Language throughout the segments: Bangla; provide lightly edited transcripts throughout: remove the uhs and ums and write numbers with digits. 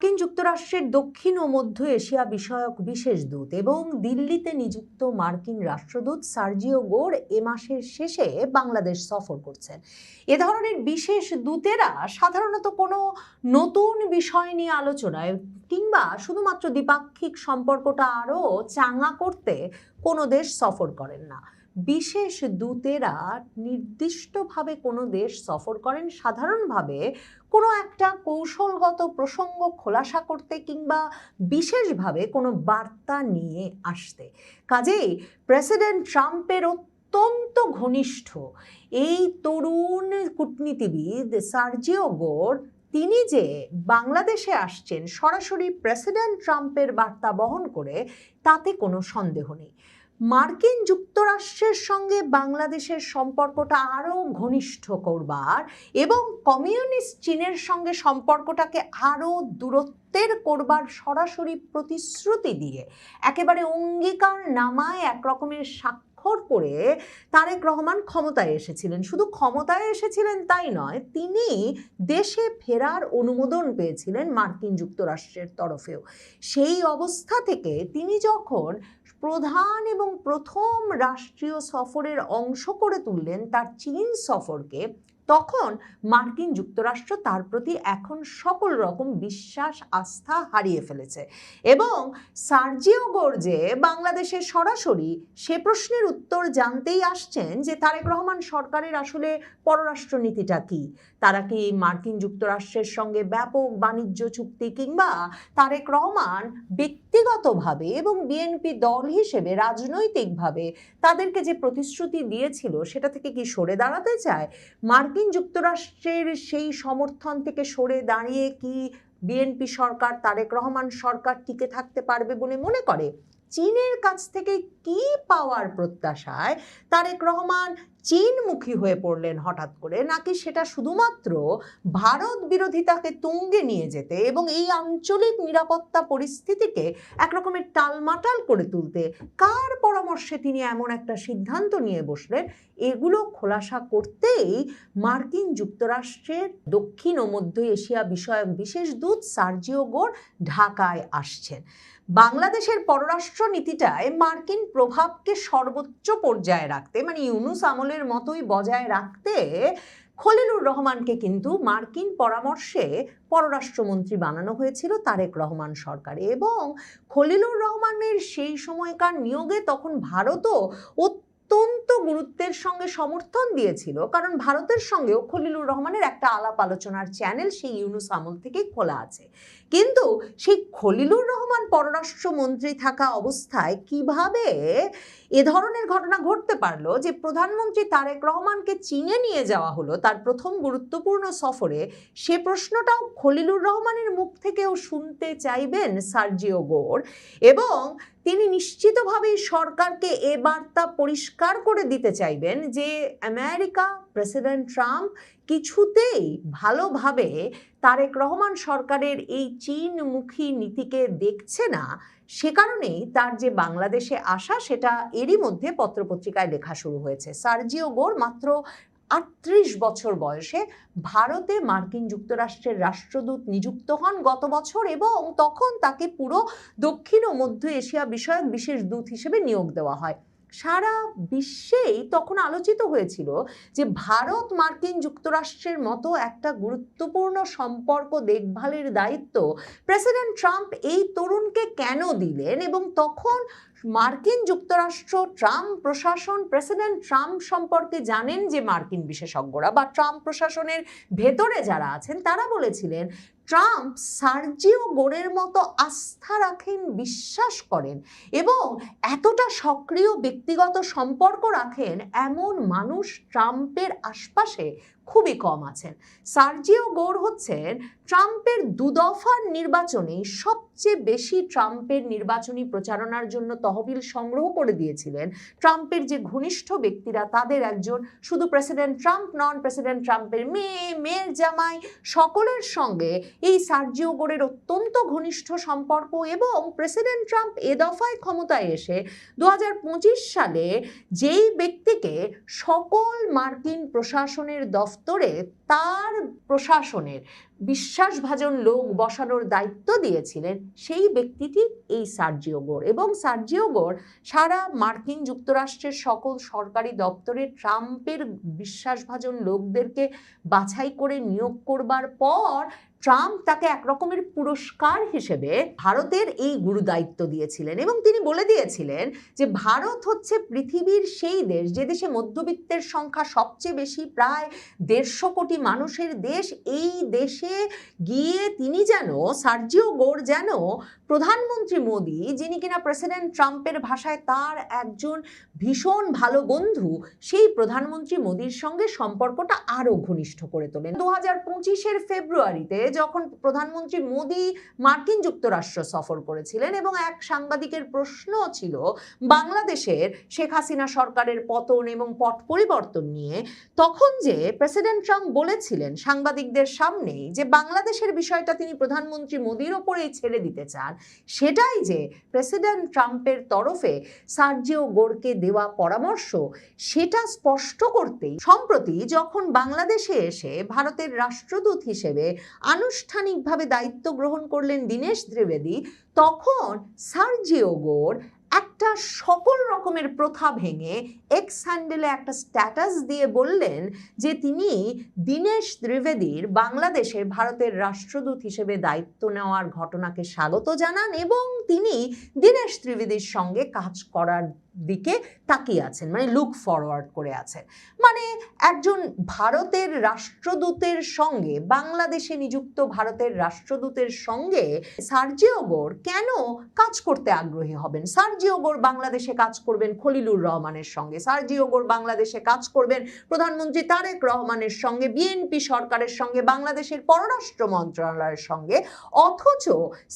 মার্কিন যুক্তরাষ্ট্রের দক্ষিণ ও মধ্য এশিয়া বিষয়ক বিশেষ দূত এবং দিল্লিতে নিযুক্ত মার্কিন রাষ্ট্রদূত সার্জিও গোর এ মাসের শেষে বাংলাদেশ সফর করছেন। এ ধরনের বিশেষ দূতেরা সাধারণত কোনো নতুন বিষয় নিয়ে আলোচনায় কিংবা শুধুমাত্র দ্বিপাক্ষিক সম্পর্কটা আরও চাঙা করতে কোনো দেশ সফর করেন না। বিশেষ দূতেরা নির্দিষ্টভাবে কোনো দেশ সফর করেন সাধারণভাবে কোনো একটা কৌশলগত প্রসঙ্গ খোলাসা করতে কিংবা বিশেষভাবে কোনো বার্তা নিয়ে আসতে। কাজেই প্রেসিডেন্ট ট্রাম্পের অত্যন্ত ঘনিষ্ঠ এই তরুণ কূটনীতিবিদ সার্জিও গোর তিনি যে বাংলাদেশে আসছেন সরাসরি প্রেসিডেন্ট ট্রাম্পের বার্তা বহন করে, তাতে কোনো সন্দেহ নেই। মার্কিন যুক্তরাষ্ট্রের সঙ্গে বাংলাদেশের সম্পর্কটা আরও ঘনিষ্ঠ করবার এবং কমিউনিস্ট চীনের সঙ্গে সম্পর্কটাকে আরও দূরত্বের করবার সরাসরি প্রতিশ্রুতি দিয়ে একেবারে অঙ্গীকার নামায় একরকমের স্বাক্ষর করে তারেক রহমান ক্ষমতায় এসেছিলেন। শুধু ক্ষমতায় এসেছিলেন তাই নয়, তিনি দেশে ফেরার অনুমোদন পেয়েছিলেন মার্কিন যুক্তরাষ্ট্রের তরফেও। সেই অবস্থা থেকে তিনি যখন প্রধান এবং প্রথম রাষ্ট্রীয় সফরের অংশ করে তুললেন তার চীন সফরকে, তখন মার্কিন যুক্তরাষ্ট্র তার প্রতি এখন সকল রকম বিশ্বাস আস্থা হারিয়ে ফেলেছে। এবং সার্জিও গোর যে বাংলাদেশে সরাসরি সে প্রশ্নের উত্তর জানতেই আসছেন যে তারেক রহমান সরকারের আসলে পররাষ্ট্রনীতিটা কি। তারা কি মার্কিন যুক্তরাষ্ট্রের সঙ্গে ব্যাপক বাণিজ্য চুক্তি কিংবা তারেক রহমান ব্যক্তিগতভাবে এবং বিএনপি দল হিসেবে রাজনৈতিকভাবে তাদেরকে যে প্রতিশ্রুতি দিয়েছিল সেটা থেকে কি সরে দাঁড়াতে চায়? মার্কিন যুক্তরাষ্ট্রের সেই সমর্থন থেকে সরে দাঁড়িয়ে কি বিএনপি সরকার, তারেক রহমান সরকার টিকে থাকতে পারবে বলে মনে করে? চীনের কাছ থেকে কি পাওয়ার প্রত্যাশায় তারেক রহমান চীনমুখী হয়ে পড়লেন হঠাৎ করে, নাকি সেটা শুধুমাত্র ভারত বিরোধিতাকে তুঙ্গে নিয়ে যেতে এবং এই আঞ্চলিক নিরাপত্তা পরিস্থিতিকে একরকমের টালমাটাল করে তুলতে কার পরামর্শে তিনি এমন একটা সিদ্ধান্ত নিয়ে বসলেন? এগুলো খোলাসা করতেই মার্কিন যুক্তরাষ্ট্রের দক্ষিণ ও মধ্য এশিয়া বিষয়ক বিশেষ দূত সার্জিও গোর ঢাকায় আসছেন। বাংলাদেশের পররাষ্ট্র নীতিটায় মার্কিন প্রভাবকে সর্বোচ্চ পর্যায়ে রাখতে, মানে ইউনূস আমলের মতোই বজায় রাখতে, খলিলুর রহমানকে কিন্তু মার্কিন পরামর্শে পররাষ্ট্রমন্ত্রী বানানো হয়েছিল তারেক রহমান সরকারে। এবং খলিলুর রহমানের সেই সময়কার নিয়োগে তখন ভারতও অত্যন্ত গুরুত্বের সঙ্গে সমর্থন দিয়েছিল, কারণ ভারতের সঙ্গেও খলিলুর রহমানের একটা আলাপ আলোচনার চ্যানেল সেই ইউনূস আমল থেকেই খোলা আছে। কিন্তু সেই খলিলুর রহমান পররাষ্ট্রমন্ত্রী থাকা অবস্থায় কিভাবে এ ধরনের ঘটনা ঘটতে পারলো যে প্রধানমন্ত্রী তারেক রহমানকে চীনে নিয়ে যাওয়া হলো তার প্রথম গুরুত্বপূর্ণ সফরে, সে প্রশ্নটাও খলিলুর রহমানের মুখ থেকেও শুনতে চাইবেন সার্জিও গোর। এবং তিনি নিশ্চিতভাবেই সরকারকে এ বার্তা পরিষ্কার করে দিতে চাইবেন যে আমেরিকা, প্রেসিডেন্ট ট্রাম্প কিছুতেই ভালোভাবে তারেক রহমান সরকারের এই চীনমুখী নীতিকে দেখছে না। সে কারণেই তার যে বাংলাদেশে আসা সেটা এরই মধ্যে পত্রপত্রিকায় লেখা শুরু হয়েছে। সার্জিও গোর মাত্র ৩৮ বছর বয়সে ভারতে মার্কিন যুক্তরাষ্ট্রের রাষ্ট্রদূত নিযুক্ত হন গত বছর, এবং তখন তাকে পুরো দক্ষিণ ও মধ্য এশিয়া বিষয়ক বিশেষ দূত হিসেবে নিয়োগ দেওয়া হয়। সারা বিশ্বেই তখন আলোচিত হয়েছিল যে ভারত মার্কিন যুক্তরাষ্ট্রের মতো একটা গুরুত্বপূর্ণ সম্পর্ক দেখভালের দায়িত্ব প্রেসিডেন্ট ট্রাম্প এই তরুণকে কেন দিলেন। এবং তখন মার্কিন যুক্তরাষ্ট্র, ট্রাম্প প্রশাসন, প্রেসিডেন্ট ট্রাম্প সম্পর্কে জানেন যে মার্কিন বিশেষজ্ঞরা বা ট্রাম্প প্রশাসনের ভেতরে যারা আছেন তারা বলেছিলেন ট্রাম্প সার্জিও গোরের মতো আস্থা রাখেন, বিশ্বাস করেন এবং এতটা সক্রিয় ব্যক্তিগত সম্পর্ক রাখেন এমন মানুষ ট্রাম্পের আশপাশে খুবই কম আছেন। সার্জিও গোর হচ্ছেন ট্রাম্পের দুদফার নির্বাচনে সবচেয়ে বেশি ট্রাম্পের নির্বাচনী প্রচারণার জন্য তহবিল সংগ্রহ করে দিয়েছিলেন ট্রাম্পের যে ঘনিষ্ঠ ব্যক্তিরা তাদের একজন। শুধু প্রেসিডেন্ট ট্রাম্প নন, প্রেসিডেন্ট ট্রাম্পের মেয়ে, মেয়ের জামাই, সকলের সঙ্গে এই সার্জিও গোরের অত্যন্ত ঘনিষ্ঠ সম্পর্ক। এবং প্রেসিডেন্ট ট্রাম্প এ দফায় ক্ষমতায় এসে 2025 সালে যেই ব্যক্তিকে সকল মার্কিন প্রশাসনের দফতর দফতরে তার প্রশাসনের বিশ্বাসভাজন লোক বসানোর দায়িত্ব দিয়েছিলেন সেই ব্যক্তিটি এই সার্জিও গোর। এবং সার্জিও গোর সারা মার্কিন যুক্তরাষ্ট্রের সকল সরকারি দপ্তরে ট্রাম্পের বিশ্বাসভাজন লোকদেরকে বাছাই করে নিয়োগ করবার পর ট্রাম্প তাকে একরকমের পুরস্কার হিসেবে ভারতের এই গুরুদায়িত্ব দিয়েছিলেন। এবং তিনি বলে দিয়েছিলেন যে ভারত হচ্ছে পৃথিবীর সেই দেশ যে দেশে মধ্যবিত্তের সংখ্যা সবচেয়ে বেশি, প্রায় 150 কোটি মানুষের দেশ। এই দেশে গিয়ে তিনি যেন, সার্জিও গোর যেন প্রধানমন্ত্রী মোদি, যিনি কিনা প্রেসিডেন্ট ট্রাম্পের ভাষায় তার একজন ভীষণ ভালো বন্ধু, সেই প্রধানমন্ত্রী মোদির সঙ্গে সম্পর্কটা আরো ঘনিষ্ঠ করে তোলেন। 2025-এর ফেব্রুয়ারিতে যখন প্রধানমন্ত্রী মোদি মার্কিন যুক্তরাষ্ট্র সফর করেছিলেন এবং এক সাংবাদিকের প্রশ্ন ছিল বাংলাদেশের শেখ হাসিনা সরকারের পতন এবং পট পরিবর্তন নিয়ে, তখন যে প্রেসিডেন্ট ট্রাম্প বলেছিলেন সাংবাদিকদের সামনে যে বাংলাদেশের বিষয়টা তিনি প্রধানমন্ত্রী মোদির ওপরেই ছেড়ে দিতে চান, সেটাই যে প্রেসিডেন্ট ট্রাম্পের তরফে সার্জিও গোরকে দেওয়া পরামর্শ, সেটা স্পষ্ট করতেই সম্প্রতি যখন বাংলাদেশে এসে ভারতের রাষ্ট্রদূত হিসেবে আনুষ্ঠানিকভাবে দায়িত্ব গ্রহণ করলেন দীনেশ ত্রিবেদী, তখন সার্জিও গোর একটা সকল রকমের প্রথা ভেঙে এক্স হ্যান্ডেলে একটা স্ট্যাটাস দিয়ে বললেন যে তিনি দীনেশ ত্রিবেদীর বাংলাদেশে ভারতের রাষ্ট্রদূত হিসেবে দায়িত্ব নেওয়ার ঘটনাকে স্বাগত জানান এবং তিনি দীনেশ ত্রিবেদীর সঙ্গে কাজ করার দিকে তাকিয়ে আছেন, মানে লুক ফরওয়ার্ড করে আছেন। মানে একজন ভারতের রাষ্ট্রদূতের সঙ্গে, বাংলাদেশে নিযুক্ত ভারতের রাষ্ট্রদূতের সঙ্গে সার্জিও গোর কেন কাজ করতে আগ্রহী হবেন? সার্জিও গোর বাংলাদেশে কাজ করবেন খলিলুর রহমানের সঙ্গে, সার্জিও গোর বাংলাদেশে কাজ করবেন প্রধানমন্ত্রী তারেক রহমানের সঙ্গে, বিএনপি সরকারের সঙ্গে, বাংলাদেশের পররাষ্ট্র মন্ত্রণালয়ের সঙ্গে। অথচ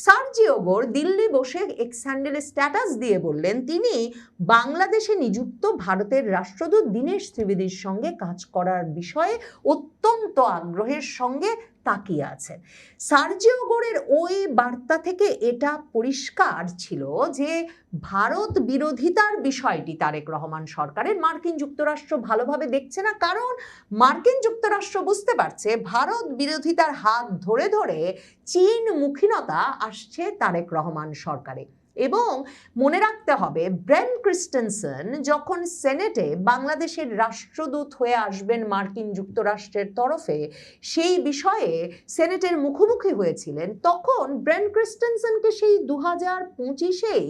সার্জিও গোর দিল্লি বসে এক্স হ্যান্ডেলে স্ট্যাটাস দিয়ে বললেন তিনি বাংলাদেশে নিযুক্ত ভারতের রাষ্ট্রদূত দীনেশ ত্রিবেদীর সঙ্গে কাজ করার বিষয়ে অত্যন্ত আগ্রহের সঙ্গে তাকিয়ে আছেন। সার্জিও গোরের ওই বার্তা থেকে এটা পরিষ্কার ছিল যে ভারত বিরোধিতার বিষয়টি তারেক রহমান সরকারের মার্কিন যুক্তরাষ্ট্র ভালোভাবে দেখছে না, কারণ মার্কিন যুক্তরাষ্ট্র বুঝতে পারছে ভারত বিরোধিতার হাত ধরে ধরে চীন মুখীনতা আসছে তারেক রহমান সরকারে। এবং মনে রাখতে হবে, ব্রেন ক্রিস্টেনসন যখন সেনেটে বাংলাদেশের রাষ্ট্রদূত হয়ে আসবেন মার্কিন যুক্তরাষ্ট্রের তরফে, সেই বিষয়ে সেনেটের মুখোমুখি হয়েছিলেন, তখন ব্রেন ক্রিস্টেনসনকে সেই 2025-এই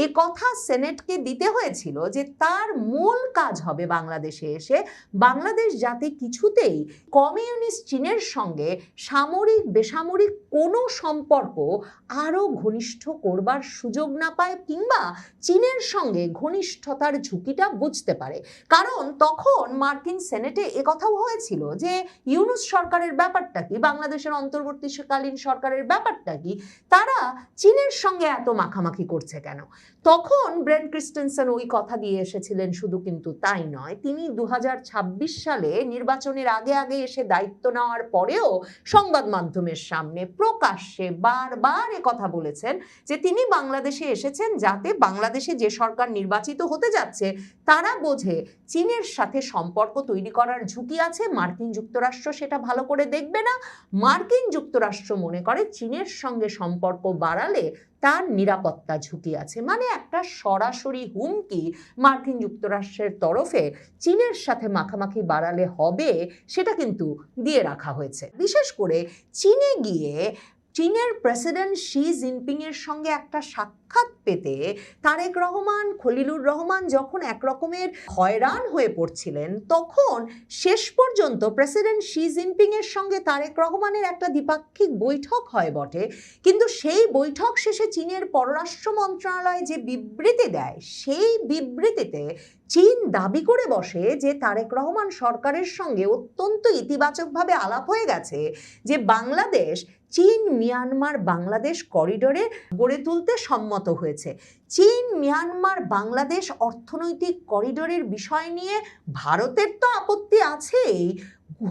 এ কথা সেনেটকে দিতে হয়েছিল যে তার মূল কাজ হবে বাংলাদেশে এসে বাংলাদেশ যাতে কিছুতেই কমিউনিস্ট চীনের সঙ্গে সামরিক বেসামরিক কোনো সম্পর্ক আরো ঘনিষ্ঠ করবার সুযোগ না পায় কিংবা চীনের সঙ্গে ঘনিষ্ঠতার ঝুঁকিটা বুঝতে পারে। কারণ তখন মার্কিন সেনেটে একথাও হয়েছিল যে ইউনূস সরকারের ব্যাপারটা কি, বাংলাদেশের অন্তর্বর্তীকালীন সরকারের ব্যাপারটা কি, তারা চীনের সঙ্গে এত মাখামাখি করছে কেন। তখন ব্রেন ক্রিস্টেনসন ওই কথা দিয়ে এসেছিলেন। শুধু কিন্তু তাই নয়, তিনি 2026 সালে নির্বাচনের আগে আগে এসে দায়িত্ব নেওয়ার পরেও সংবাদ মাধ্যমের সামনে প্রকাশ্যে বারবার কথা বলেছেন যে তিনি বাংলাদেশে এসেছেন যাতে বাংলাদেশে যে সরকার নির্বাচিত হতে যাচ্ছে তারা বোঝে চীনের সাথে সম্পর্ক তৈরি করার ঝুঁকি আছে, মার্কিন যুক্তরাষ্ট্র সেটা ভালো করে দেখবে না। মার্কিন যুক্তরাষ্ট্র মনে করে চীনের সঙ্গে সম্পর্ক বাড়ালে তার নিরাপত্তা ঝুঁকি আছে। মানে একটা সরাসরি হুমকি মার্কিন যুক্তরাষ্ট্রের তরফে চীনের সাথে মাখামাখি বাড়ালে হবে, সেটা কিন্তু দিয়ে রাখা হয়েছে। বিশেষ করে চীনে গিয়ে চীনের প্রেসিডেন্ট শি জিনপিং এর সঙ্গে একটা সাক্ষাৎ পেতে তারেক রহমান, খলিলুর রহমান যখন একরকমের হয়রান হয়ে পড়ছিলেন, তখন শেষ পর্যন্ত প্রেসিডেন্ট শি জিনপিং এর সঙ্গে তারেক রহমানের একটা দ্বিপাক্ষিক বৈঠক হয় বটে, কিন্তু সেই বৈঠক শেষে চীনের পররাষ্ট্র মন্ত্রণালয় যে বিবৃতি দেয়, সেই বিবৃতিতে চীন দাবি করে বসে যে তারেক রহমান সরকারের সঙ্গে অত্যন্ত ইতিবাচকভাবে আলাপ হয়ে গেছে, যে বাংলাদেশ চীন মিয়ানমার বাংলাদেশ করিডোরে গড়ে তুলতে সম্মত হয়েছে। চীন মিয়ানমার বাংলাদেশ অর্থনৈতিক করিডোরের বিষয় নিয়ে ভারতের তো আপত্তি আছেই,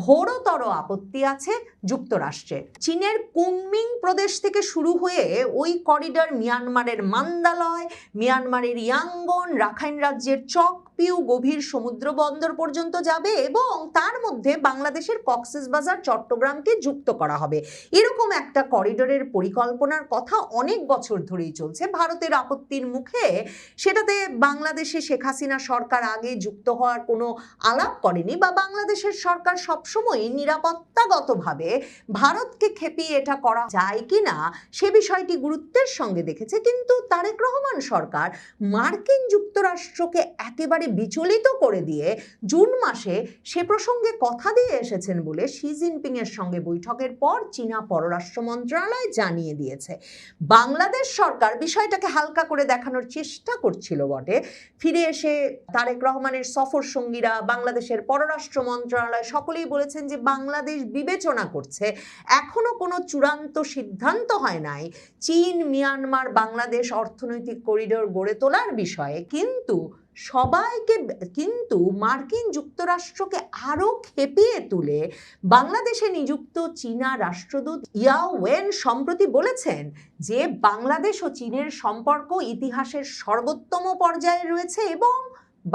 ঘোরতর আপত্তি আছে যুক্তরাষ্ট্রের। চীনের কুনমিং প্রদেশ থেকে শুরু হয়ে ওই করিডর মিয়ানমারের মান্দালয়, মিয়ানমারের ইয়াঙ্গন, রাখাইন রাজ্যের চকপিউ গভীর সমুদ্র বন্দর পর্যন্ত যাবে এবং তার মধ্যে বাংলাদেশের কক্সবাজার, চট্টগ্রামকে যুক্ত করা হবে। এরকম একটা করিডোরের পরিকল্পনার কথা অনেক বছর ধরেই চলছে। ভারতের আপত্তির মুখে সেটাতে বাংলাদেশে শেখ হাসিনা সরকার আগে যুক্ত হওয়ার কোনো আলাপ করেনি, বা বাংলাদেশের সরকার সবসময় নিরাপত্তাগতভাবে ভারতকে খেপিয়ে এটা করা যায় কিনা সে বিষয়টি গুরুত্বের সঙ্গে দেখেছে। কিন্তু তারেক রহমান সরকার মার্কিন যুক্তরাষ্ট্রকে একেবারে বিচলিত করে দিয়ে জুন মাসে সে প্রসঙ্গে কথা দিয়ে এসেছেন বলে শি জিনপিং এর সঙ্গে বৈঠকের পর চীনা পররাষ্ট্র মন্ত্রণালয় জানিয়ে দিয়েছে। বাংলাদেশ সরকার বিষয়টাকে হালকা করে দেখানোর চেষ্টা করছিল বটে। ফিরে এসে তারেক রহমানের সফর সঙ্গীরা, বাংলাদেশের পররাষ্ট্র মন্ত্রণালয় সকলেই বলেছেন যে বাংলাদেশ বিবেচনা করছে, এখনো কোনো চূড়ান্ত সিদ্ধান্ত হয় নাই চীন, মিয়ানমার, বাংলাদেশ অর্থনৈতিক করিডোর গড়ে তোলার বিষয়ে। কিন্তু মার্কিন যুক্তরাষ্ট্রকে আরো খেপিয়ে তুলে বাংলাদেশে নিযুক্ত চীনা রাষ্ট্রদূত ইয়াও ওয়েন সম্প্রতি বলেছেন যে বাংলাদেশ ও চীনের সম্পর্ক ইতিহাসের সর্বোত্তম পর্যায়ে রয়েছে এবং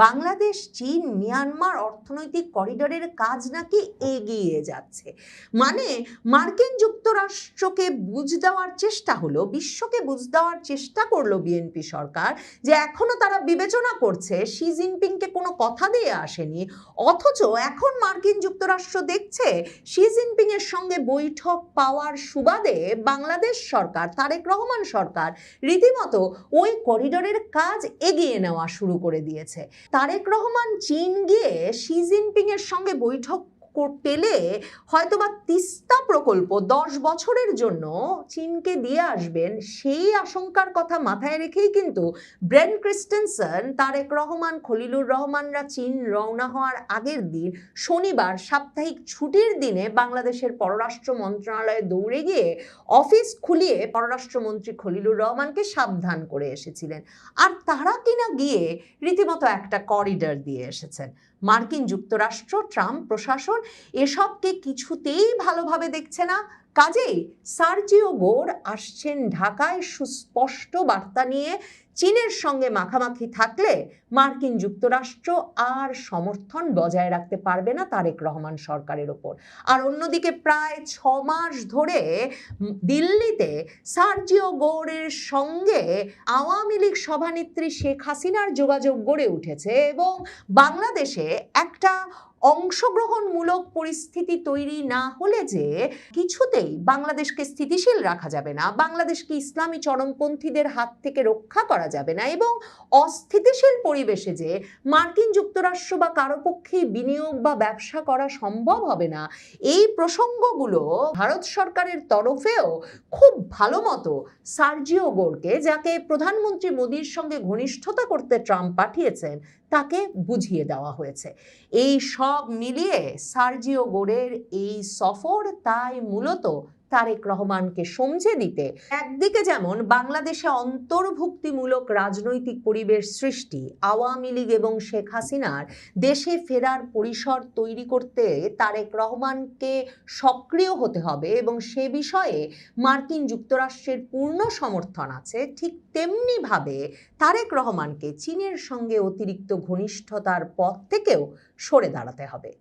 বাংলাদেশ, চীন, মিয়ানমার অর্থনৈতিক করিডোরের কাজ নাকি এগিয়ে যাচ্ছে। মানে মার্কিন যুক্তরাষ্ট্রকে বুঝ দেওয়ার চেষ্টা হলো, বিশ্বকে বুঝ দেওয়ার চেষ্টা করলো বিএনপি সরকার যে এখনো তারা বিবেচনা করছে, শি জিনপিংকে কোনো কথা দিয়ে আসেনি। অথচ এখন মার্কিন যুক্তরাষ্ট্র দেখছে শি জিনপিং এর সঙ্গে বৈঠক পাওয়ার সুবাদে বাংলাদেশ সরকার, তারেক রহমান সরকার রীতিমতো ওই করিডোরের কাজ এগিয়ে নেওয়া শুরু করে দিয়েছে। তারেক রহমান চীন গিয়ে শি জিনপিং এর সঙ্গে বৈঠক পেলে হয়তোবা তিস্তা প্রকল্প 10 বছরের জন্য চীনকে দিয়ে আসবেন, সেই আশঙ্কার কথা মাথায় রেখেই কিন্তু ব্রেন ক্রিস্টেনসন, তারেক রহমান, খলিলুর রহমানরা চীন রওনা হওয়ার আগের দিন শনিবার সাপ্তাহিক ছুটির দিনে বাংলাদেশের পররাষ্ট্র মন্ত্রণালয়ে দৌড়ে গিয়ে অফিস খুলিয়ে পররাষ্ট্রমন্ত্রী খলিলুর রহমানকে সাবধান করে এসেছিলেন। আর তারা কিনা গিয়ে রীতিমতো একটা করিডর দিয়ে এসেছেন। মার্কিন যুক্তরাষ্ট্র, ট্রাম্প প্রশাসন এসবকে কিছুতেই ভালোভাবে দেখছে না। কাজেই সার্জিও গোর আসছেন ঢাকায় সুস্পষ্ট বার্তা নিয়ে। চীনের সঙ্গে মাখামাখি থাকলে মার্কিন যুক্তরাষ্ট্র আর সমর্থন বজায় রাখতে পারবে না তারেক রহমান সরকারের ওপর। আর অন্যদিকে প্রায় 6 মাস ধরে দিল্লিতে সার্জিও গোরের সঙ্গে আওয়ামী লীগ সভানেত্রী শেখ হাসিনার যোগাযোগ গড়ে উঠেছে এবং বাংলাদেশে একটা অংশগ্রহণমূলক পরিস্থিতি তৈরি না হলে যে কিছুতেই বাংলাদেশকে স্থিতিশীল রাখা যাবে না, বাংলাদেশকে ইসলামী চরমপন্থীদের হাত থেকে রক্ষা করা যাবে না এবং অস্থিতিশীল পরিবেশে যে মার্কিন যুক্তরাষ্ট্র বা কারো পক্ষেই বিনিয়োগ বা ব্যবসা করা সম্ভব হবে না, এই প্রসঙ্গগুলো ভারত সরকারের তরফেও খুব ভালো মতো সার্জিও গোরকে, যাকে প্রধানমন্ত্রী মোদির সঙ্গে ঘনিষ্ঠতা করতে ট্রাম্প পাঠিয়েছেন, তাকে বুঝিয়ে দেওয়া হয়েছে। এই সব মিলিয়ে সার্জিও গোরের এই সফর তাই মূলত তারেক রহমানকে সমঝে দিতে, একদিকে যেমন বাংলাদেশে অন্তর্ভুক্তিমূলক রাজনৈতিক পরিবেশ সৃষ্টি, আওয়ামী লীগ এবং শেখ হাসিনার দেশে ফেরার পরিসর তৈরি করতে তারেক রহমানকে সক্রিয় হতে হবে এবং সে বিষয়ে মার্কিন যুক্তরাষ্ট্রের পূর্ণ সমর্থন আছে, ঠিক তেমনিভাবে তারেক রহমানকে চীনের সঙ্গে অতিরিক্ত ঘনিষ্ঠতার পথ থেকেও সরে দাঁড়াতে হবে।